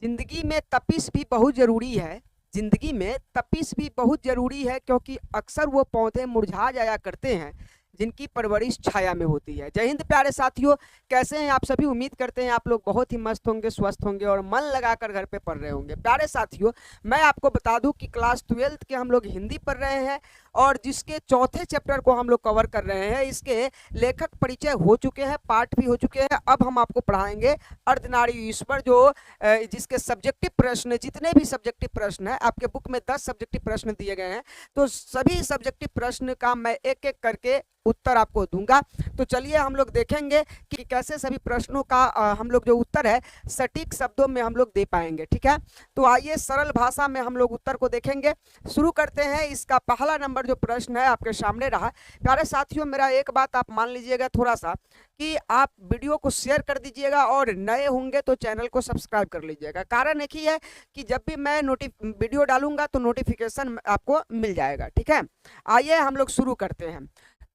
जिंदगी में तपिश भी बहुत ज़रूरी है। जिंदगी में तपिश भी बहुत ज़रूरी है क्योंकि अक्सर वो पौधे मुरझा जाया करते हैं जिनकी परवरिश छाया में होती है। जय हिंद प्यारे साथियों, कैसे हैं आप सभी। उम्मीद करते हैं आप लोग बहुत ही मस्त होंगे, स्वस्थ होंगे और मन लगाकर घर पे पढ़ रहे होंगे। प्यारे साथियों, मैं आपको बता दूं कि क्लास 12th के हम लोग हिंदी पढ़ रहे हैं और जिसके चौथे चैप्टर को हम लोग कवर कर रहे हैं। इसके लेखक परिचय हो चुके हैं, पाठ भी हो चुके हैं। अब हम आपको पढ़ाएंगे अर्धनारी ईश्वर, जो जिसके सब्जेक्टिव प्रश्न, जितने भी सब्जेक्टिव प्रश्न है आपके बुक में 10 सब्जेक्टिव प्रश्न दिए गए हैं, तो सभी सब्जेक्टिव प्रश्न का मैं एक एक करके उत्तर आपको दूंगा। तो चलिए हम लोग देखेंगे कि कैसे सभी प्रश्नों का हम लोग जो उत्तर है सटीक शब्दों में हम लोग दे पाएंगे। ठीक है, तो आइए सरल भाषा में हम लोग उत्तर को देखेंगे। शुरू करते हैं। इसका पहला नंबर जो प्रश्न है आपके सामने रहा। प्यारे साथियों, मेरा एक बात आप मान लीजिएगा थोड़ा सा, कि आप वीडियो को शेयर कर दीजिएगा और नए होंगे तो चैनल को सब्सक्राइब कर लीजिएगा। कारण एक ही है कि जब भी मैं वीडियो डालूंगा तो नोटिफिकेशन आपको मिल जाएगा। ठीक है, आइए हम लोग शुरू करते हैं।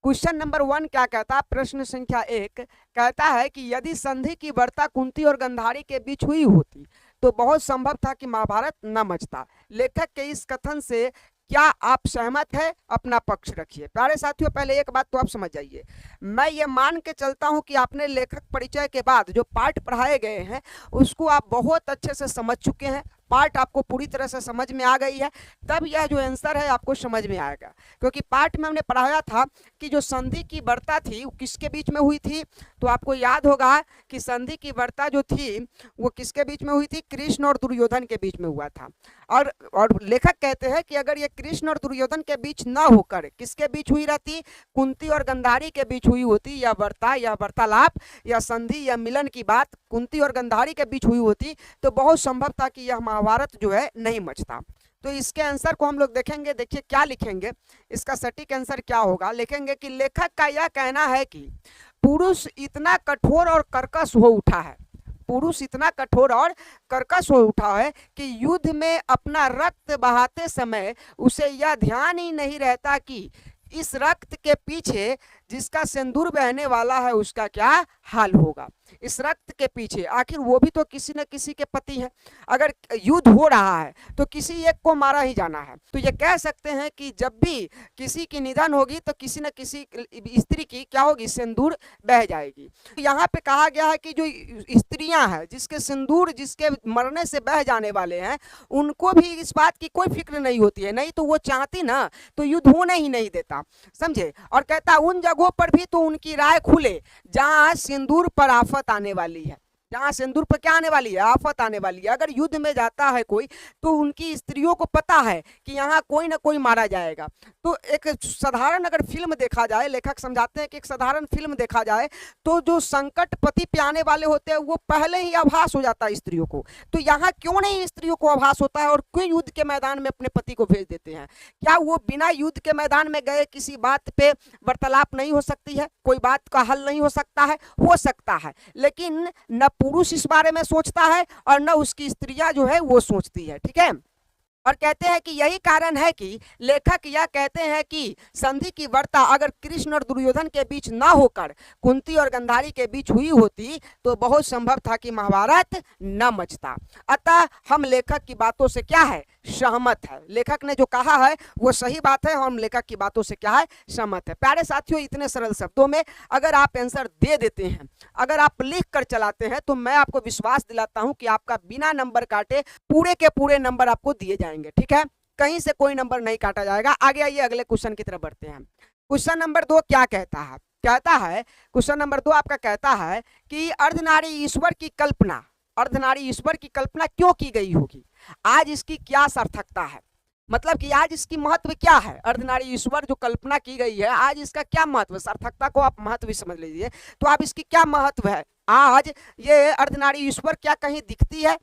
क्वेश्चन नंबर 1 क्या कहता है? प्रश्न संख्या 1 कहता है कि यदि संधि की वार्ता कुंती और गांधारी के बीच हुई होती तो बहुत संभव था कि महाभारत न मचता। लेखक के इस कथन से क्या आप सहमत है? अपना पक्ष रखिए। प्यारे साथियों, पहले एक बात तो आप समझ जाइए। मैं ये मान के चलता हूं कि आपने लेखक परिचय के बाद जो पाठ पढ़ाए गए हैं उसको आप बहुत अच्छे से समझ चुके हैं। पाठ आपको पूरी तरह से समझ में आ गई है, तब यह जो आंसर है आपको समझ में आएगा। क्योंकि पाठ में हमने पढ़ाया था कि जो संधि की वार्ता थी वो किसके बीच में हुई थी। तो आपको याद होगा कि संधि की वार्ता जो थी वो किसके बीच में हुई थी? कृष्ण और दुर्योधन के बीच में हुआ था। और लेखक कहते हैं कि अगर ये कृष्ण और दुर्योधन के बीच ना होकर किसके बीच हुई रहती? कुंती और गांधारी के बीच हुई होती, या वार्ता या वार्तालाप या संधि या मिलन की बात कुंती और गांधारी के बीच हुई होती तो बहुत संभव था कि यह महाभारत जो है नहीं मचता। तो इसके आंसर को हम लोग देखेंगे। देखिए क्या लिखेंगे, इसका सटीक आंसर क्या होगा। लिखेंगे कि लेखक का यह कहना है कि पुरुष इतना कठोर और कर्कश हो उठा है, पुरुष इतना कठोर और कर्कश हो उठा है कि युद्ध में अपना रक्त बहाते समय उसे यह ध्यान ही नहीं रहता कि इस रक्त के पीछे जिसका सिंदूर बहने वाला है उसका क्या हाल होगा। इस रक्त के पीछे आखिर वो भी तो किसी न किसी के पति हैं। अगर युद्ध हो रहा है तो किसी एक को मारा ही जाना है। तो ये कह सकते हैं कि जब भी किसी की निधन होगी तो किसी न किसी स्त्री की क्या होगी? सिंदूर बह जाएगी। तो यहाँ पे कहा गया है कि जो स्त्रियां हैं जिसके सिंदूर जिसके मरने से बह जाने वाले हैं उनको भी इस बात की कोई फिक्र नहीं होती है, नहीं तो वो चाहती ना तो युद्ध होने ही नहीं देता, समझे। और कहता उन जगहों पर भी तो उनकी राय खुले जहां सिंदूर पर आफत आने वाली है, जहां सिंदूर पर क्या आने वाली है? आफत आने वाली है। अगर युद्ध में जाता है कोई तो उनकी स्त्रियों को पता है कि यहाँ कोई ना कोई मारा जाएगा। तो एक साधारण अगर फिल्म देखा जाए, लेखक समझाते हैं कि एक साधारण फिल्म देखा जाए तो जो संकट पति पे आने वाले होते हैं वो पहले ही आभास हो जाता है स्त्रियों को। तो यहाँ क्यों नहीं स्त्रियों को आभास होता है और क्यों युद्ध के मैदान में अपने पति को भेज देते हैं? क्या वो बिना युद्ध के मैदान में गए किसी बात पे वार्तालाप नहीं हो सकती है? कोई बात का हल नहीं हो सकता है? हो सकता है, लेकिन न पुरुष इस बारे में सोचता है और न उसकी स्त्रियां जो है वो सोचती है। ठीक है, और कहते हैं कि यही कारण है कि लेखक यह कहते हैं कि संधि की वार्ता अगर कृष्ण और दुर्योधन के बीच ना होकर कुंती और गांधारी के बीच हुई होती तो बहुत संभव था कि महाभारत न मचता। अतः हम लेखक की बातों से क्या है? सहमत है। लेखक ने जो कहा है वो सही बात है, हम लेखक की बातों से क्या है? सहमत है। प्यारे साथियों, इतने सरल शब्दों में अगर आप आंसर दे देते हैं, अगर आप लिख कर चलाते हैं तो मैं आपको विश्वास दिलाता हूं कि आपका बिना नंबर काटे पूरे के पूरे नंबर आपको दिए जाएंगे। ठीक है, कहीं से कोई नंबर नहीं काटा जाएगा। आगे आइए अगले क्वेश्चन की तरफ बढ़ते हैं। क्वेश्चन नंबर 2 क्या कहता है? कहता है क्वेश्चन नंबर 2 आपका कहता है कि अर्धनारी ईश्वर की कल्पना, अर्धनारी ईश्वर की कल्पना क्यों की गई होगी? आज इसकी क्या सार्थकता है? मतलब कि आज इसकी महत्व क्या है? अर्धनारी ईश्वर जो कल्पना की गई है आज इसका क्या महत्व? सार्थकता को आप महत्व भी समझ लीजिए। तो आप इसकी क्या महत्व है? आज ये अर्धनारी ईश्वर क्या कहीं दिखती है?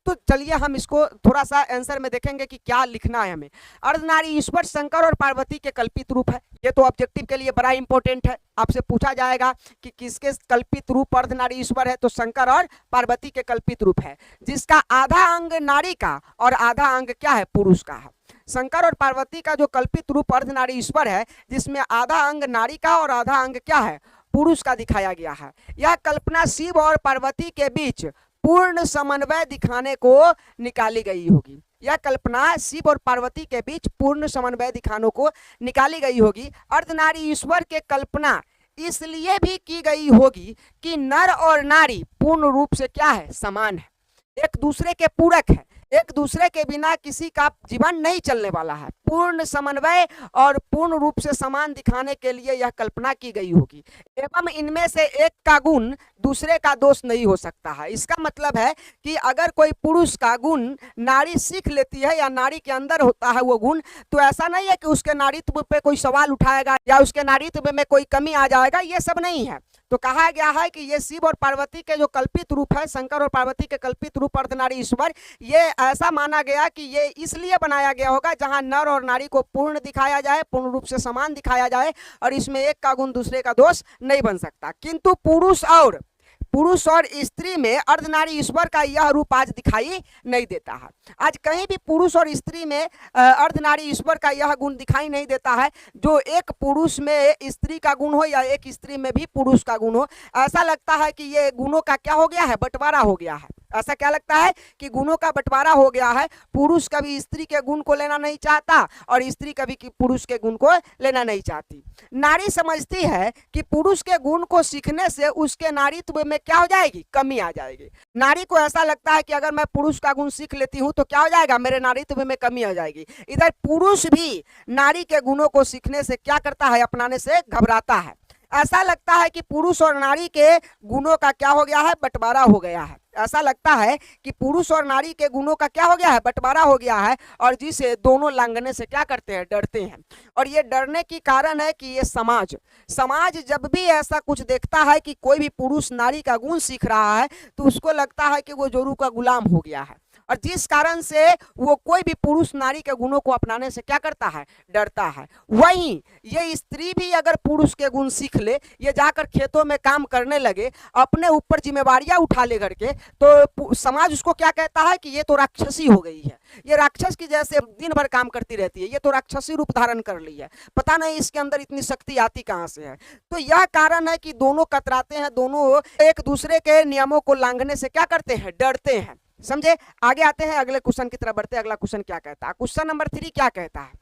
तो चलिए हम इसको थोड़ा सा आंसर में देखेंगे कि क्या लिखना है हमें। अर्धनारी ईश्वर शंकर और पार्वती के कल्पित रूप है। ये तो ऑब्जेक्टिव के लिए बड़ा इंपॉर्टेंट है। आपसे पूछा जाएगा कि किसके कल्पित रूप अर्धनारी ईश्वर है, तो शंकर और पार्वती के कल्पित रूप है, जिसका आधा अंग नारी का और आधा अंग क्या है? पुरुष का है। शंकर और पार्वती का जो कल्पित रूप अर्धनारी ईश्वर है जिसमें आधा अंग नारी का और आधा अंग क्या है? पुरुष का दिखाया गया है। यह कल्पना शिव और पार्वती के बीच पूर्ण समन्वय दिखाने को निकाली गई होगी। यह कल्पना शिव और पार्वती के बीच पूर्ण समन्वय दिखाने को निकाली गई होगी। अर्धनारी ईश्वर के कल्पना इसलिए भी की गई होगी कि नर और नारी पूर्ण रूप से क्या है, समान है, एक दूसरे के पूरक है, एक दूसरे के बिना किसी का जीवन नहीं चलने वाला है। पूर्ण समन्वय और पूर्ण रूप से समान दिखाने के लिए यह कल्पना की गई होगी एवं इनमें से एक का गुण दूसरे का दोष नहीं हो सकता है। इसका मतलब है कि अगर कोई पुरुष का गुण नारी सीख लेती है या नारी के अंदर होता है वो गुण, तो ऐसा नहीं है कि उसके नारीत्व पे कोई सवाल उठाएगा या उसके नारीत्व में कोई कमी आ जाएगा, ये सब नहीं है। तो कहा गया है कि ये शिव और पार्वती के जो कल्पित रूप है, शंकर और पार्वती के कल्पित रूप अर्धनारी ईश्वर, ये ऐसा माना गया कि ये इसलिए बनाया गया होगा जहां नर और नारी को पूर्ण दिखाया जाए, पूर्ण रूप से समान दिखाया जाए और इसमें एक का गुण दूसरे का दोष नहीं बन सकता। किंतु पुरुष और स्त्री में अर्धनारी ईश्वर का यह रूप आज दिखाई नहीं देता है। आज कहीं भी पुरुष और स्त्री में अर्धनारी ईश्वर का यह गुण दिखाई नहीं देता है, जो एक पुरुष में स्त्री का गुण हो या एक स्त्री में भी पुरुष का गुण हो। ऐसा लगता है कि ये गुणों का क्या हो गया है, बंटवारा हो गया है। ऐसा क्या लगता है कि गुणों का बंटवारा हो गया है। पुरुष कभी स्त्री के गुण को लेना नहीं चाहता और स्त्री कभी पुरुष के गुण को लेना नहीं चाहती। नारी समझती है कि पुरुष के गुण को सीखने से उसके नारीत्व में क्या हो जाएगी, कमी आ जाएगी। नारी को ऐसा लगता है कि अगर मैं पुरुष का गुण सीख लेती हूं तो क्या हो जाएगा, मेरे नारीत्व में कमी आ जाएगी। इधर पुरुष भी नारी के गुणों को सीखने से क्या करता है, अपनाने से घबराता है। ऐसा लगता है कि पुरुष और नारी के गुणों का क्या हो गया है, बंटवारा हो गया है। ऐसा लगता है कि पुरुष और नारी के गुणों का क्या हो गया है, बंटवारा हो गया है, और जिसे दोनों लांघने से क्या करते हैं, डरते हैं। और ये डरने की कारण है कि ये समाज जब भी ऐसा कुछ देखता है कि कोई भी पुरुष नारी का गुण सीख रहा है तो उसको लगता है कि वो जोरू का गुलाम हो गया है, और जिस कारण से वो कोई भी पुरुष नारी के गुणों को अपनाने से क्या करता है, डरता है। वहीं ये स्त्री भी अगर पुरुष के गुण सीख ले, ये जाकर खेतों में काम करने लगे, अपने ऊपर जिम्मेवारियां उठा ले करके, तो समाज उसको क्या कहता है कि ये तो राक्षसी हो गई है, ये राक्षस की जैसे दिन भर काम करती रहती है, ये तो राक्षसी रूप धारण कर ली है, पता नहीं इसके अंदर इतनी शक्ति आती कहां से है। तो यह कारण है कि दोनों कतराते हैं, दोनों एक दूसरे के नियमों को लांघने से क्या करते हैं, डरते हैं। समझे। आगे आते हैं, अगले क्वेश्चन की तरफ बढ़ते हैं। अगला क्वेश्चन क्या कहता है, क्वेश्चन नंबर 3 क्या कहता है,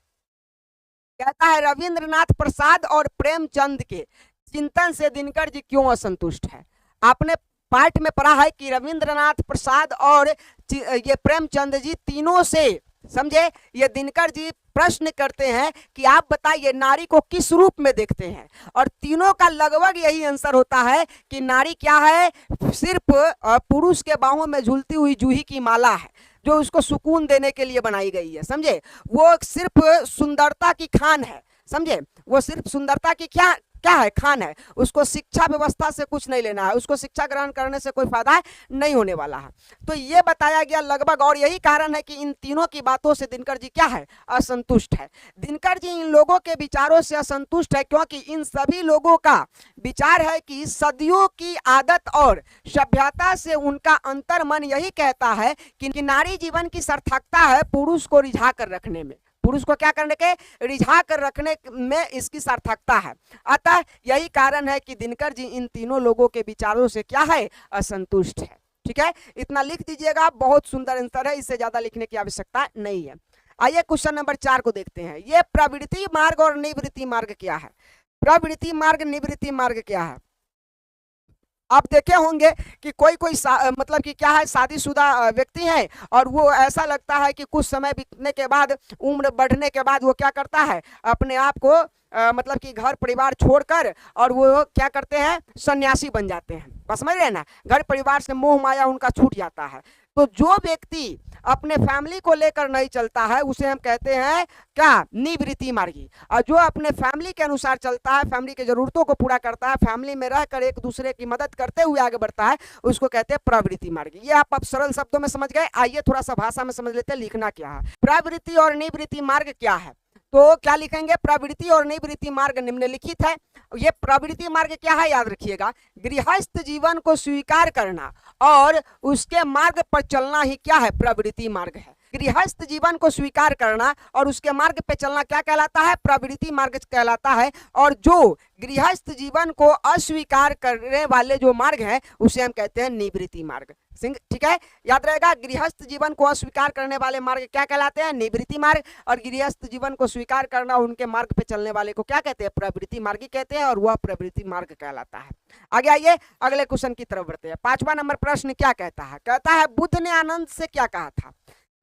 कहता है रविंद्रनाथ प्रसाद और प्रेमचंद के चिंतन से दिनकर जी क्यों असंतुष्ट है। आपने पाठ में पढ़ा है कि रविंद्रनाथ प्रसाद और ये प्रेमचंद जी तीनों से, समझे, ये दिनकर जी प्रश्न करते हैं कि आप बताइए नारी को किस रूप में देखते हैं, और तीनों का लगभग यही आंसर होता है कि नारी क्या है, सिर्फ पुरुष के बाहों में झूलती हुई जूही की माला है जो उसको सुकून देने के लिए बनाई गई है। समझे, वो सिर्फ सुंदरता की खान है। समझे, वो सिर्फ सुंदरता की क्या है, खान है। उसको शिक्षा व्यवस्था से कुछ नहीं लेना है, उसको शिक्षा ग्रहण करने से कोई फायदा नहीं होने वाला है। तो ये बताया गया लगभग, और यही कारण है कि इन तीनों की बातों से दिनकर जी क्या है, असंतुष्ट है। दिनकर जी इन लोगों के विचारों से असंतुष्ट है क्योंकि इन सभी लोगों का विचार है कि सदियों की आदत और सभ्यता से उनका अंतर मन यही कहता है कि नारी जीवन की सार्थकता है पुरुष को रिझा कर रखने में, पुरुष को क्या करने के, रिझा कर रखने में इसकी सार्थकता है। अतः यही कारण है कि दिनकर जी इन तीनों लोगों के विचारों से क्या है, असंतुष्ट है। ठीक है, इतना लिख दीजिएगा, बहुत सुंदर आंसर है, इससे ज्यादा लिखने की आवश्यकता नहीं है। आइए क्वेश्चन नंबर 4 को देखते हैं। ये प्रवृत्ति मार्ग और निवृत्ति मार्ग क्या है। प्रवृत्ति मार्ग, निवृत्ति मार्ग क्या है। आप देखे होंगे कि कोई मतलब कि क्या है, शादीशुदा व्यक्ति है और वो ऐसा लगता है कि कुछ समय बीतने के बाद, उम्र बढ़ने के बाद वो क्या करता है, अपने आप को मतलब कि घर परिवार छोड़कर और वो क्या करते हैं, सन्यासी बन जाते हैं। बस समझ रहे हैं ना, घर परिवार से मोह माया उनका छूट जाता है। तो जो व्यक्ति अपने फैमिली को लेकर नहीं चलता है उसे हम कहते हैं क्या, निवृत्ति मार्गी। और जो अपने फैमिली के अनुसार चलता है, फैमिली की जरूरतों को पूरा करता है, फैमिली में रहकर एक दूसरे की मदद करते हुए आगे बढ़ता है, उसको कहते हैं प्रवृत्ति मार्गी। ये आप सरल शब्दों में समझ गए। आइए थोड़ा सा भाषा में समझ लेते हैं, लिखना क्या है। प्रवृत्ति और निवृत्ति मार्ग क्या है, तो क्या लिखेंगे, प्रवृत्ति और निवृत्ति मार्ग निम्नलिखित है। ये प्रवृत्ति मार्ग क्या है, याद रखिएगा, गृहस्थ जीवन को स्वीकार करना और उसके मार्ग पर चलना ही क्या है, प्रवृत्ति मार्ग है। गृहस्थ जीवन को स्वीकार करना और उसके मार्ग पे चलना क्या कहलाता है? प्रवृत्ति मार्ग कहलाता है। और जो गृहस्थ जीवन को अस्वीकार करने वाले जो मार्ग है उसे हम कहते हैं निवृत्ति मार्ग। ठीक है, याद रहेगा, गृहस्थ जीवन को अस्वीकार करने वाले मार्ग क्या कहलाते हैं? निवृत्ति मार्ग। और गृहस्थ जीवन को स्वीकार करना, उनके मार्ग पे चलने वाले को क्या कहते हैं? प्रवृत्ति मार्गी कहते हैं, और वह प्रवृत्ति मार्ग कहलाता है। आगे आइए अगले क्वेश्चन की तरफ बढ़ते हैं। 5वां नंबर प्रश्न क्या कहता है? कहता है बुद्ध ने आनंद से क्या कहा था?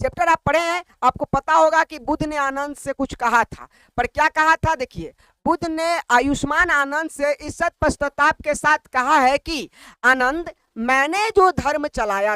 चैप्टर आप पढ़े हैं, आपको पता होगा कि बुद्ध ने आनंद से कुछ कहा था, पर क्या कहा था? देखिए, बुद्ध ने आयुष्मान आनंद से इस पश्चाताप के साथ कहा है कि आनंद, मैंने जो धर्म चलाया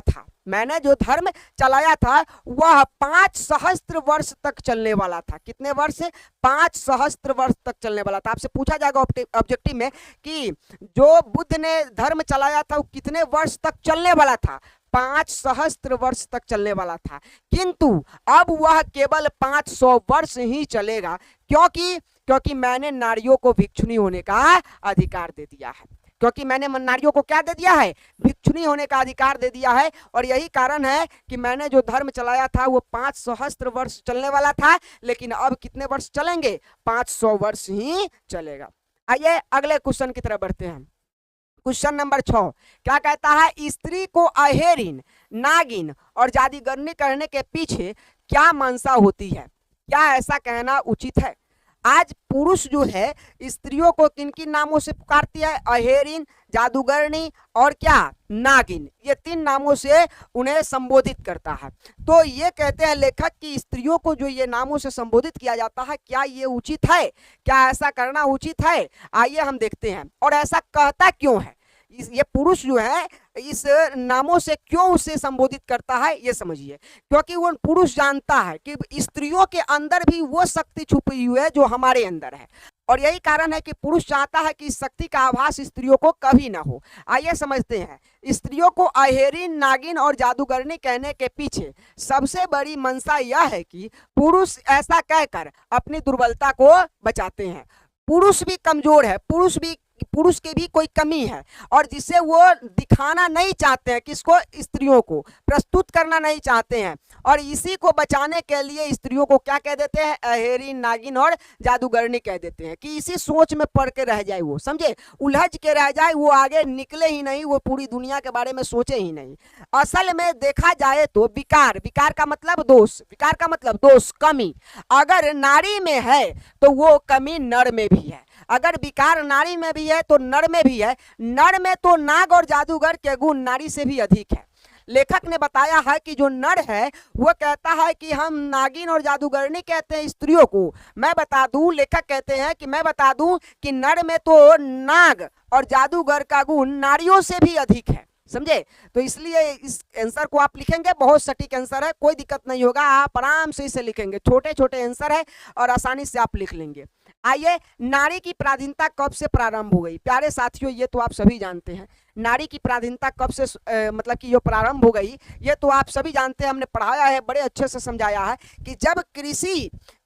था वह 5 सहस्त्र वर्ष तक चलने वाला था। कितने वर्ष? 5 सहस्त्र वर्ष तक चलने वाला था। आपसे पूछा जाएगा ऑब्जेक्टिव में कि जो बुद्ध ने धर्म चलाया था वो कितने वर्ष तक चलने वाला था? 5 सहस्त्र वर्ष तक चलने वाला था, किंतु अब वह केवल 500 वर्ष ही चलेगा। क्योंकि मैंने नारियों को भिक्षुणी होने का अधिकार दे दिया है। क्योंकि मैंने नारियों को क्या दे दिया है? भिक्षुणी होने का अधिकार दे दिया है। और यही कारण है कि मैंने जो धर्म चलाया था वो 5 सहस्त्र वर्ष चलने वाला था, लेकिन अब कितने वर्ष चलेंगे? 500 वर्ष ही चलेगा। आइए अगले क्वेश्चन की तरफ बढ़ते हैं। क्वेश्चन नंबर 6 क्या कहता है? स्त्री को अहेरिन, नागिन और जादूगरनी करने के पीछे क्या मंशा होती है? क्या ऐसा कहना उचित है? आज पुरुष जो है स्त्रियों को किन किन नामों से पुकारती है? अहेरिन, जादूगरनी और क्या? नागिन। ये 3 नामों से उन्हें संबोधित करता है। तो ये कहते हैं लेखक कि स्त्रियों को जो ये नामों से संबोधित किया जाता है, क्या ये उचित है? क्या ऐसा करना उचित है? आइए हम देखते हैं। और ऐसा कहता क्यों है? ये पुरुष जो है इस नामों से क्यों उसे संबोधित करता है, ये समझिए। क्योंकि वो पुरुष जानता है कि स्त्रियों के अंदर भी वो शक्ति छुपी हुई है जो हमारे अंदर है, और यही कारण है कि पुरुष चाहता है कि इस शक्ति का आभास स्त्रियों को कभी ना हो। आइए समझते हैं। स्त्रियों को अहेरिन, नागिन और जादूगरनी कहने के पीछे सबसे बड़ी मंशा यह है कि पुरुष ऐसा कहकर अपनी दुर्बलता को बचाते हैं। पुरुष भी कमजोर है, पुरुष की भी कोई कमी है, और जिसे वो दिखाना नहीं चाहते हैं, किसको? स्त्रियों को प्रस्तुत करना नहीं चाहते हैं, और इसी को बचाने के लिए स्त्रियों को क्या कह देते हैं? अहेरिन, नागिन और जादूगरनी कह देते हैं, कि इसी सोच में पड़ के रह जाए, वो समझे, उलझ के रह जाए, वो आगे निकले ही नहीं, वो पूरी दुनिया के बारे में सोचे ही नहीं। असल में देखा जाए तो विकार का मतलब दोष, कमी अगर नारी में है तो वो कमी नर में भी है। अगर विकार नारी में भी है तो नर में भी है। नर में तो नाग और जादूगर के गुण नारी से भी अधिक है। लेखक ने बताया है कि जो नर है वो कहता है कि हम नागिन और जादूगरनी कहते हैं स्त्रियों को। मैं बता दूं, लेखक कहते हैं कि मैं बता दूं कि नर में तो नाग और जादूगर का गुण नारियों से भी अधिक है, समझे। तो इसलिए इस आंसर को आप लिखेंगे, बहुत सटीक आंसर है, कोई दिक्कत नहीं होगा, आप आराम से इसे लिखेंगे। छोटे छोटे आंसर है और आसानी से आप लिख लेंगे। आइए, नारी की पराधीनता कब से प्रारंभ हो गई? प्यारे साथियों, ये तो आप सभी जानते हैं। नारी की पराधीनता कब से मतलब कि जो प्रारंभ हो गई, ये तो आप सभी जानते हैं, हमने पढ़ाया है, बड़े अच्छे से समझाया है कि जब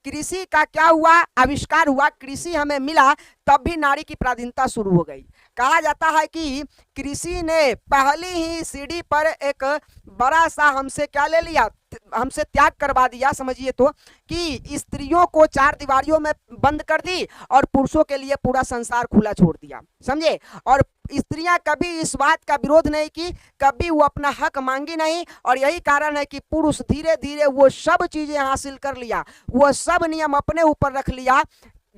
कृषि का क्या हुआ? आविष्कार हुआ, कृषि हमें मिला, तब भी नारी की पराधीनता शुरू हो गई। कहा जाता है कि कृषि ने पहली ही सीढ़ी पर एक बड़ा सा हमसे क्या ले लिया? हमसे त्याग करवा दिया, समझिए तो, कि स्त्रियों को 4 दीवारियों में बंद कर दी और पुरुषों के लिए पूरा संसार खुला छोड़ दिया, समझे। और स्त्रियां कभी इस बात का विरोध नहीं की, कभी वो अपना हक मांगी नहीं, और यही कारण है कि पुरुष धीरे धीरे वो सब चीजें हासिल कर लिया, वो सब नियम अपने ऊपर रख लिया।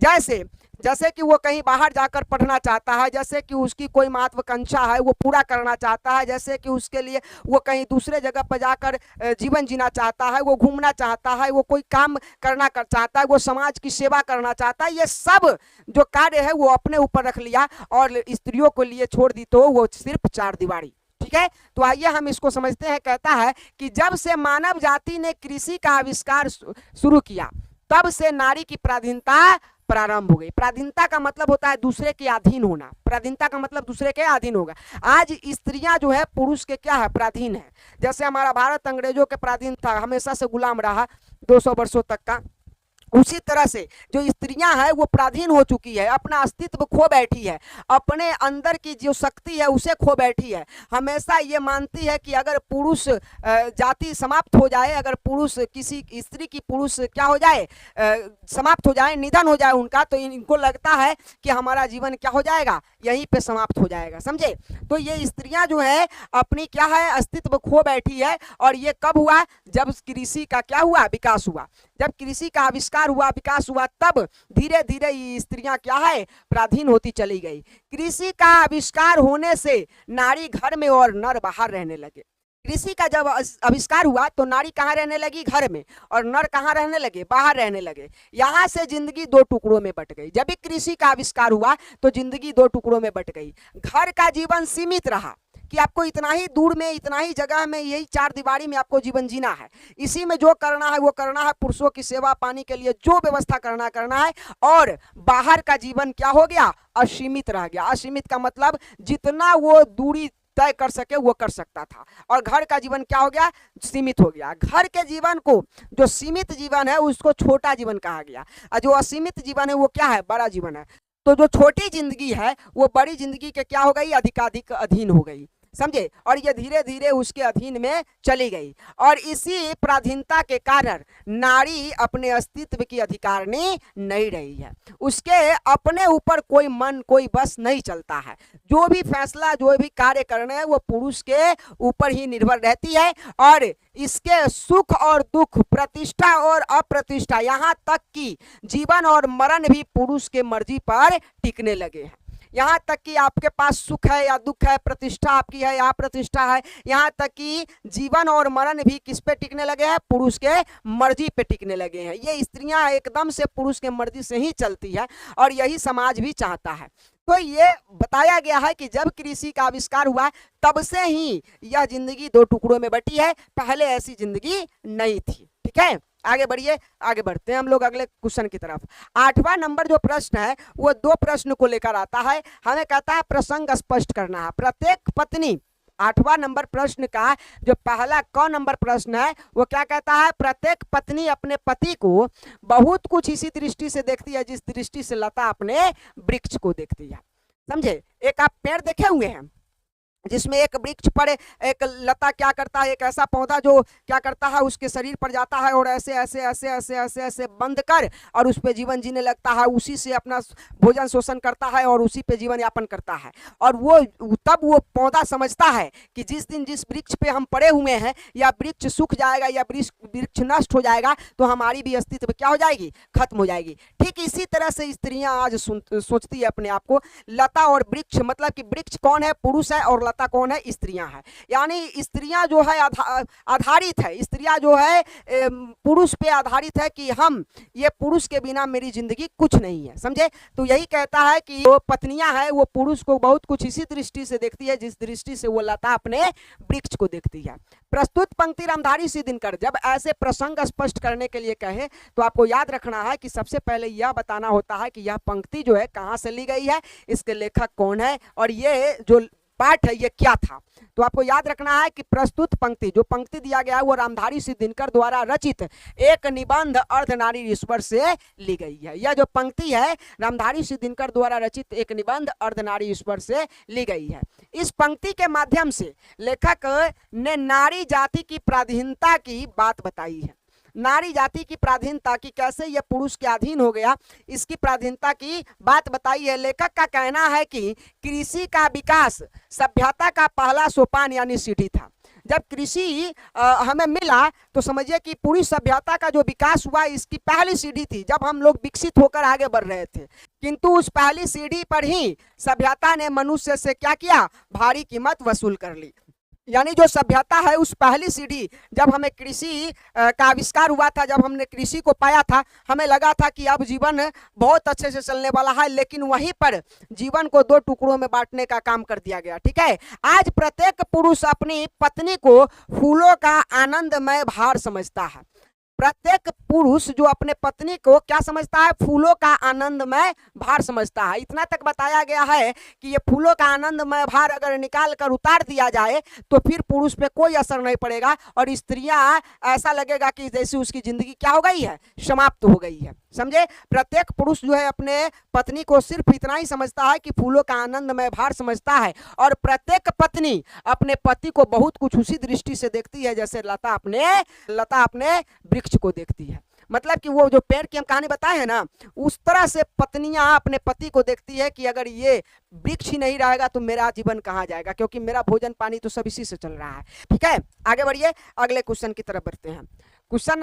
जैसे कि वो कहीं बाहर जाकर पढ़ना चाहता है, जैसे कि उसकी कोई महत्वाकांक्षा है वो पूरा करना चाहता है, जैसे कि उसके लिए वो कहीं दूसरे जगह पर जाकर जीवन जीना चाहता है, वो घूमना चाहता है, वो कोई काम करना चाहता है, वो समाज की सेवा करना चाहता है, ये सब जो कार्य है वो अपने ऊपर रख लिया और स्त्रियों को लिए छोड़ दी, तो वो सिर्फ 4 दीवारी। ठीक है, तो आइए हम इसको समझते हैं। कहता है कि जब से मानव जाति ने कृषि का आविष्कार शुरू किया, तब से नारी की पराधीनता प्रारंभ हो गई। पराधीनता का मतलब होता है दूसरे के अधीन होना, पराधीनता का मतलब दूसरे के अधीन होगा। आज स्त्रियां जो है पुरुष के क्या है? पराधीन है। जैसे हमारा भारत अंग्रेजों के पराधीन था, हमेशा से गुलाम रहा 200 वर्षों तक का, उसी तरह से जो स्त्रियां हैं वो पराधीन हो चुकी है, अपना अस्तित्व खो बैठी है, अपने अंदर की जो शक्ति है उसे खो बैठी है। हमेशा ये मानती है कि अगर पुरुष जाति समाप्त हो जाए, अगर पुरुष किसी स्त्री की पुरुष क्या हो जाए, समाप्त हो जाए, निधन हो जाए उनका, तो इनको लगता है कि हमारा जीवन क्या हो जाएगा, यहीं पे समाप्त हो जाएगा। समझे? तो ये स्त्रियां जो है अपनी क्या है, अस्तित्व खो बैठी है। और ये कब हुआ? जब कृषि का क्या हुआ, विकास हुआ। जब कृषि का आविष्कार हुआ, विकास हुआ, तब धीरे धीरे ये स्त्रियां क्या है, पराधीन होती चली गई। कृषि का आविष्कार होने से नारी घर में और नर बाहर रहने लगे। कृषि का जब आविष्कार हुआ तो नारी कहाँ रहने लगी, घर में, और नर कहाँ रहने लगे, बाहर रहने लगे। यहाँ से जिंदगी दो टुकड़ों में बट गई। जब भी कृषि का आविष्कार हुआ तो जिंदगी दो टुकड़ों में बट गई। घर का जीवन सीमित रहा कि आपको इतना ही दूर में, इतना ही जगह में, यही चार दीवारी में आपको जीवन जीना है, इसी में जो करना है वो करना है, पुरुषों की सेवा पानी के लिए जो व्यवस्था करना है। और बाहर का जीवन क्या हो गया, असीमित रह गया। असीमित का मतलब जितना वो दूरी तय कर सके वो कर सकता था। और घर का जीवन क्या हो गया, सीमित हो गया। घर के जीवन को, जो सीमित जीवन है उसको छोटा जीवन कहा गया, और जो असीमित जीवन है वो क्या है, बड़ा जीवन है। तो जो छोटी जिंदगी है वो बड़ी जिंदगी के क्या हो गई, अधिकाधिक अधीन हो गई। समझे? और ये धीरे धीरे उसके अधीन में चली गई। और इसी पराधीनता के कारण नारी अपने अस्तित्व की अधिकारिणी नहीं रही है। उसके अपने ऊपर कोई मन, कोई बस नहीं चलता है। जो भी फैसला, जो भी कार्य करने हैं वो पुरुष के ऊपर ही निर्भर रहती है। और इसके सुख और दुख, प्रतिष्ठा और अप्रतिष्ठा, यहाँ तक कि जीवन और मरण भी पुरुष के मर्जी पर टिकने लगे हैं। यहाँ तक कि आपके पास सुख है या दुख है, प्रतिष्ठा आपकी है या प्रतिष्ठा है, यहाँ तक कि जीवन और मरण भी किस पे टिकने लगे हैं, पुरुष के मर्जी पे टिकने लगे हैं। ये स्त्रियां एकदम से पुरुष के मर्जी से ही चलती है और यही समाज भी चाहता है। तो ये बताया गया है कि जब कृषि का आविष्कार हुआ तब से ही यह जिंदगी दो टुकड़ों में बटी है, पहले ऐसी जिंदगी नहीं थी। ठीक है, आगे बढ़िए, आगे बढ़ते हैं हम लोग अगले क्वेश्चन की तरफ। 8वां नंबर जो प्रश्न है वो दो प्रश्न को लेकर आता है। हमें कहता है प्रसंग स्पष्ट करना है। प्रत्येक पत्नी, 8वां नंबर प्रश्न का जो पहला क नंबर प्रश्न है वो क्या कहता है, प्रत्येक पत्नी अपने पति को बहुत कुछ इसी दृष्टि से देखती है जिस दृष्टि से लता अपने वृक्ष को देखती है। समझे? एक आप पेड़ देखे हुए हैं जिसमें एक वृक्ष पर एक लता क्या करता है, एक ऐसा पौधा जो क्या करता है, उसके शरीर पर जाता है और ऐसे ऐसे ऐसे ऐसे ऐसे ऐसे बंद कर और उस पे जीवन जीने लगता है, उसी से अपना भोजन शोषण करता है और उसी पे जीवन यापन करता है। और वो तब वो पौधा समझता है कि जिस दिन जिस वृक्ष पे हम पड़े हुए हैं या वृक्ष सूख जाएगा या वृक्ष नष्ट हो जाएगा तो हमारी भी अस्तित्व क्या हो जाएगी, खत्म हो जाएगी। ठीक इसी तरह से स्त्रियां आज सोचती है अपने आप को। लता और वृक्ष, मतलब कि वृक्ष कौन है, पुरुष है, और लता कौन है, स्त्रियां हैं। यानी स्त्रियां जो है आधारित है, स्त्रियां जो है पुरुष पे आधारित है कि हम, ये पुरुष के बिना मेरी जिंदगी कुछ नहीं है। समझे? तो यही कहता है कि जो पत्नियां है वो पुरुष को बहुत कुछ इसी दृष्टि से देखती है जिस दृष्टि से वो लता अपने वृक्ष को देखती है। प्रस्तुत पंक्ति रामधारी सिंह दिनकर जब ऐसे प्रसंग स्पष्ट करने के लिए कहे तो आपको याद रखना है कि सबसे पहले यह बताना होता है कि यह पंक्ति जो है कहाँ से ली गई है, इसके लेखक कौन है और ये जो पाठ है ये क्या था। तो आपको याद रखना है कि प्रस्तुत पंक्ति, जो पंक्ति दिया गया है वो रामधारी सिंह दिनकर द्वारा रचित एक निबंध अर्धनारीश्वर से ली गई है। यह जो पंक्ति है रामधारी सिंह दिनकर द्वारा रचित एक निबंध अर्धनारीश्वर से ली गई है। इस पंक्ति के माध्यम से लेखक ने नारी जाति की पराधीनता की बात बताई है। नारी जाति की पराधीनता की, कैसे यह पुरुष के अधीन हो गया, इसकी पराधीनता की बात बताई है। लेखक का कहना है कि कृषि का विकास सभ्यता का पहला सोपान यानी सीढ़ी था। जब कृषि हमें मिला तो समझिए कि पूरी सभ्यता का जो विकास हुआ इसकी पहली सीढ़ी थी, जब हम लोग विकसित होकर आगे बढ़ रहे थे। किंतु उस पहली सीढ़ी पर ही सभ्यता ने मनुष्य से क्या किया, भारी कीमत वसूल कर ली। यानी जो सभ्यता है उस पहली सीढ़ी, जब हमें कृषि का आविष्कार हुआ था, जब हमने कृषि को पाया था, हमें लगा था कि अब जीवन बहुत अच्छे से चलने वाला है, लेकिन वहीं पर जीवन को दो टुकड़ों में बांटने का काम कर दिया गया। ठीक है, आज प्रत्येक पुरुष अपनी पत्नी को फूलों का आनंदमय भार समझता है। प्रत्येक पुरुष जो अपने पत्नी को क्या समझता है, फूलों का आनंदमय भार समझता है। इतना तक बताया गया है कि ये फूलों का आनंदमय भार अगर निकाल कर उतार दिया जाए तो फिर पुरुष पे कोई असर नहीं पड़ेगा और स्त्रियां ऐसा लगेगा कि जैसे उसकी जिंदगी क्या हो गई है, समाप्त हो गई है। समझे। प्रत्येक पुरुष जो है अपने पत्नी को सिर्फ इतना ही समझता है कि फूलों का आनंदमय भार समझता है, और प्रत्येक पत्नी अपने पति को बहुत कुछ उसी दृष्टि से देखती है जैसे लता अपने वृक्ष को देखती है। मतलब कि वो जो पेड़ की हम कहानी बताए हैं ना, उस तरह से पत्नियां अपने पति को देखती है कि अगर ये वृक्ष ही नहीं रहेगा तो मेरा जीवन कहाँ जाएगा, क्योंकि मेरा भोजन पानी तो सब इसी से चल रहा है। ठीक है, आगे बढ़िए, अगले क्वेश्चन की तरफ बढ़ते हैं। क्वेश्चन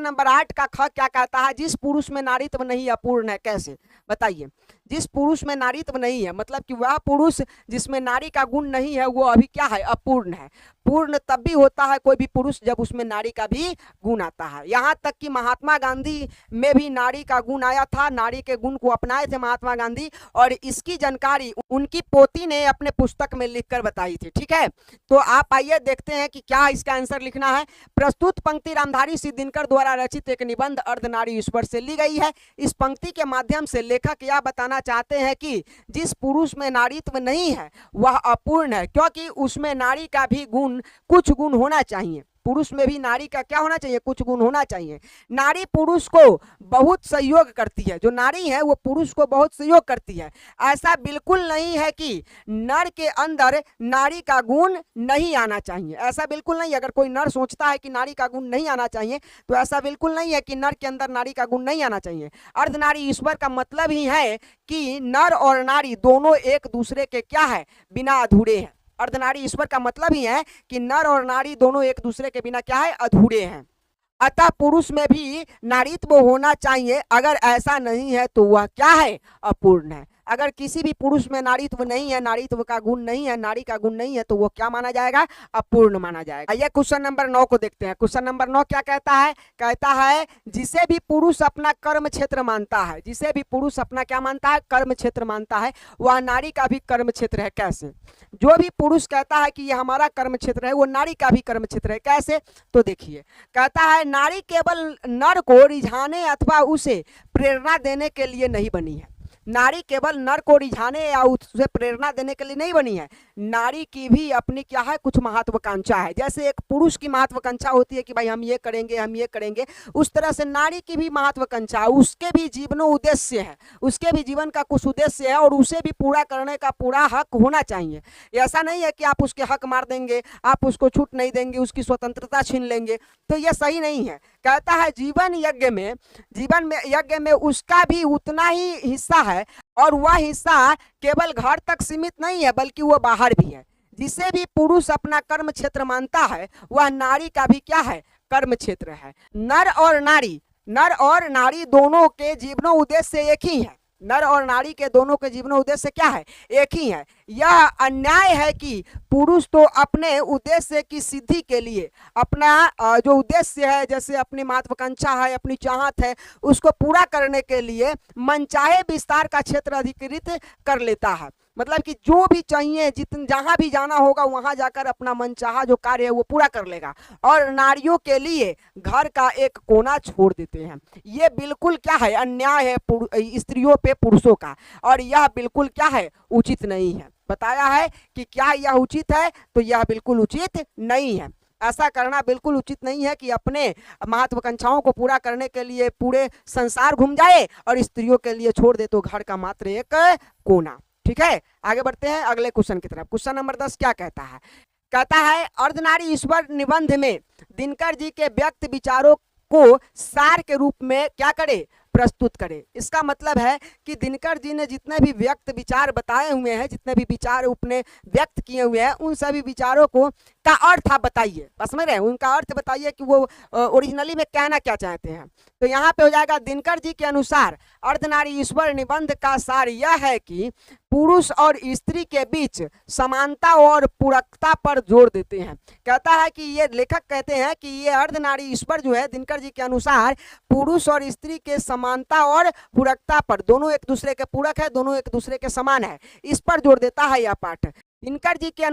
नंबर 8 का ख क्या कहता है? जिस पुरुष में नारीत्व नहीं अपूर्ण है। कैसे, बताइए। जिस पुरुष में नारीत्व नहीं है, मतलब कि वह पुरुष जिसमें नारी का गुण नहीं है वो अभी क्या है? अपूर्ण है। पूर्ण तब भी होता है कोई भी पुरुष जब उसमें नारी का भी गुण आता है। यहाँ तक कि महात्मा गांधी में भी नारी का गुण आया था, नारी के गुण को अपनाए थे महात्मा गांधी, और इसकी जानकारी उनकी पोती ने अपने पुस्तक में लिखकर बताई थी। ठीक है, तो आप आइए देखते हैं कि क्या इसका आंसर लिखना है। प्रस्तुत पंक्ति रामधारी सिंह दिनकर द्वारा रचित एक निबंध अर्धनारी ईश्वर से ली गई है। इस पंक्ति के माध्यम से लेखक यह बताना चाहते हैं कि जिस पुरुष में नारीत्व नहीं है वह अपूर्ण है, क्योंकि उसमें नारी का भी कुछ गुण होना चाहिए। पुरुष में भी नारी का क्या होना चाहिए? कुछ गुण होना चाहिए। नारी पुरुष को बहुत सहयोग करती है, जो नारी है वो पुरुष को बहुत सहयोग करती है। ऐसा बिल्कुल नहीं है कि नर के अंदर नारी का गुण नहीं आना चाहिए, ऐसा बिल्कुल नहीं। अगर कोई नर सोचता है कि नारी का गुण नहीं आना चाहिए तो ऐसा बिल्कुल नहीं है कि नर के अंदर नारी का गुण नहीं आना चाहिए। अर्धनारी ईश्वर का मतलब ही है कि नर और नारी दोनों एक दूसरे के क्या है? बिना अधूरे हैं। अर्धनारी ईश्वर का मतलब ही है कि नर और नारी दोनों एक दूसरे के बिना क्या है? अधूरे हैं। अतः पुरुष में भी नारीत्व होना चाहिए, अगर ऐसा नहीं है तो वह क्या है? अपूर्ण है। अगर किसी भी पुरुष में नारीत्व नहीं है, नारीत्व का गुण नहीं है, नारी का गुण नहीं है, तो वो क्या माना जाएगा? अपूर्ण माना जाएगा। ये क्वेश्चन नंबर 9 को देखते हैं। क्वेश्चन नंबर 9 क्या कहता है? कहता है जिसे भी पुरुष अपना कर्म क्षेत्र मानता है, जिसे भी पुरुष अपना क्या मानता है? कर्म क्षेत्र मानता है, वह नारी का भी कर्म क्षेत्र है। कैसे? जो भी पुरुष कहता है कि यह हमारा कर्म क्षेत्र है, वो नारी का भी कर्म क्षेत्र है। कैसे? तो देखिए, कहता है नारी केवल नर को रिझाने अथवा उसे प्रेरणा देने के लिए नहीं बनी है। नारी केवल नर को रिझाने या उसे प्रेरणा देने के लिए नहीं बनी है। नारी की भी अपनी क्या है? कुछ महत्वाकांक्षा है। जैसे एक पुरुष की महत्वाकांक्षा होती है कि भाई हम ये करेंगे, हम ये करेंगे, उस तरह से नारी की भी महत्वाकांक्षा है। उसके भी जीवनो उद्देश्य है, उसके भी जीवन का कुछ उद्देश्य है, और उसे भी पूरा करने का पूरा हक होना चाहिए। ऐसा नहीं है कि आप उसके हक मार देंगे, आप उसको छूट नहीं देंगे, उसकी स्वतंत्रता छीन लेंगे, तो यह सही नहीं है। कहता है जीवन यज्ञ में उसका भी उतना ही हिस्सा है, और वह हिस्सा केवल घर तक सीमित नहीं है बल्कि वह बाहर भी है। जिसे भी पुरुष अपना कर्म क्षेत्र मानता है वह नारी का भी क्या है? कर्म क्षेत्र है। नर और नारी दोनों के जीवनो उद्देश्य एक ही है। नर और नारी के दोनों के जीवन उद्देश्य क्या है? एक ही है। यह अन्याय है कि पुरुष तो अपने उद्देश्य की सिद्धि के लिए अपना जो उद्देश्य है, जैसे अपनी महत्वाकांक्षा है, अपनी चाहत है, उसको पूरा करने के लिए मनचाहे विस्तार का क्षेत्र अधिकृत कर लेता है। मतलब कि जो भी चाहिए, जहां भी जाना होगा वहां जाकर अपना मनचाहा जो कार्य है वो पूरा कर लेगा, और नारियों के लिए घर का एक कोना छोड़ देते हैं। ये बिल्कुल क्या है? अन्याय है स्त्रियों पे पुरुषों का, और यह बिल्कुल क्या है? उचित नहीं है। बताया है कि क्या यह उचित है? तो यह बिल्कुल उचित नहीं है। ऐसा करना बिल्कुल उचित नहीं है कि अपने महत्वाकांक्षाओं को पूरा करने के लिए पूरे संसार घूम जाए और स्त्रियों के लिए छोड़ दे तो घर का मात्र एक कोना। ठीक है, आगे बढ़ते हैं अगले क्वेश्चन की तरफ। क्वेश्चन नंबर 10 क्या कहता है? कहता है अर्धनारी ईश्वर निबंध में दिनकर जी के व्यक्त विचारों को सार के रूप में क्या करे? प्रस्तुत करे। इसका मतलब है कि दिनकर जी ने जितने भी व्यक्त विचार बताए हुए हैं, जितने भी विचार अपने व्यक्त किए हुए हैं, उन सभी विचारों को का अर्थ आप बताइए। समझ रहे हैं? उनका अर्थ बताइए कि वो ओरिजिनली में कहना क्या चाहते हैं। तो यहाँ पे हो जाएगा दिनकर जी के अनुसार अर्धनारी ईश्वर निबंध का सार यह है कि पुरुष और स्त्री के बीच समानता और पूरकता पर जोर देते हैं। कहता है कि ये लेखक कहते हैं कि ये अर्धनारी ईश्वर जो है दिनकर जी के अनुसार पुरुष और स्त्री के समानता और पूरकता पर, दोनों एक दूसरे के पूरक है, दोनों एक दूसरे के समान है, इस पर जोर देता है यह पाठ। दिनकर जी के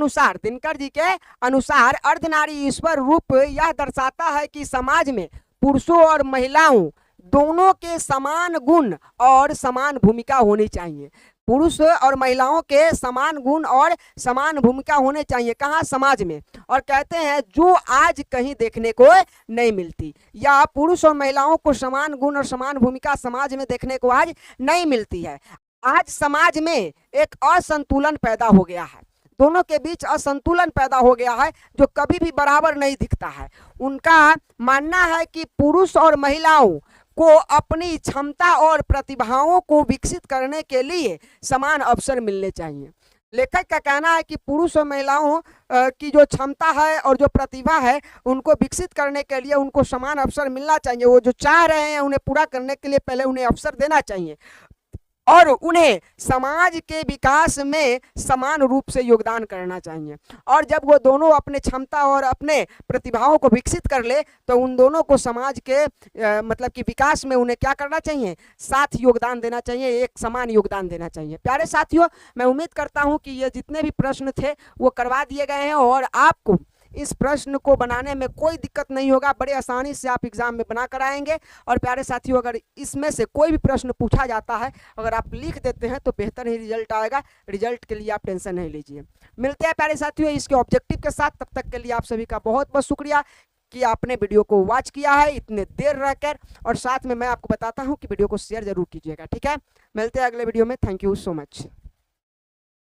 अनुसार अर्धनारी ईश्वर रूप यह दर्शाता है कि समाज में पुरुषों और महिलाओं दोनों के समान गुण और समान भूमिका होनी चाहिए। पुरुष और महिलाओं के समान गुण और समान भूमिका होने चाहिए। कहाँ? समाज में। और कहते हैं जो आज कहीं देखने को नहीं मिलती, या पुरुष और महिलाओं को समान गुण और समान भूमिका समाज में देखने को आज नहीं मिलती है। आज समाज में एक असंतुलन पैदा हो गया है, दोनों के बीच असंतुलन पैदा हो गया है जो कभी भी बराबर नहीं दिखता है। उनका मानना है कि पुरुष और महिलाओं को अपनी क्षमता और प्रतिभाओं को विकसित करने के लिए समान अवसर मिलने चाहिए। लेखक का कहना है कि पुरुष और महिलाओं की जो क्षमता है और जो प्रतिभा है उनको विकसित करने के लिए उनको समान अवसर मिलना चाहिए। वो जो चाह रहे हैं उन्हें पूरा करने के लिए पहले उन्हें अवसर देना चाहिए और उन्हें समाज के विकास में समान रूप से योगदान करना चाहिए। और जब वो दोनों अपने क्षमता और अपने प्रतिभाओं को विकसित कर ले तो उन दोनों को समाज के मतलब कि विकास में उन्हें क्या करना चाहिए? साथ योगदान देना चाहिए, एक समान योगदान देना चाहिए। प्यारे साथियों, मैं उम्मीद करता हूँ कि ये जितने भी प्रश्न थे वो करवा दिए गए हैं और आपको इस प्रश्न को बनाने में कोई दिक्कत नहीं होगा, बड़े आसानी से आप एग्जाम में बना कर आएंगे। और प्यारे साथियों, अगर इसमें से कोई भी प्रश्न पूछा जाता है, अगर आप लिख देते हैं तो बेहतर ही रिजल्ट आएगा। रिजल्ट के लिए आप टेंशन नहीं लीजिए। मिलते हैं प्यारे साथियों इसके ऑब्जेक्टिव के साथ। तब तक के लिए आप सभी का बहुत बहुत शुक्रिया कि आपने वीडियो को वॉच किया है इतने देर रहकर। और साथ में मैं आपको बताता हूँ कि वीडियो को शेयर जरूर कीजिएगा, ठीक है? मिलते हैं अगले वीडियो में। Thank you so much.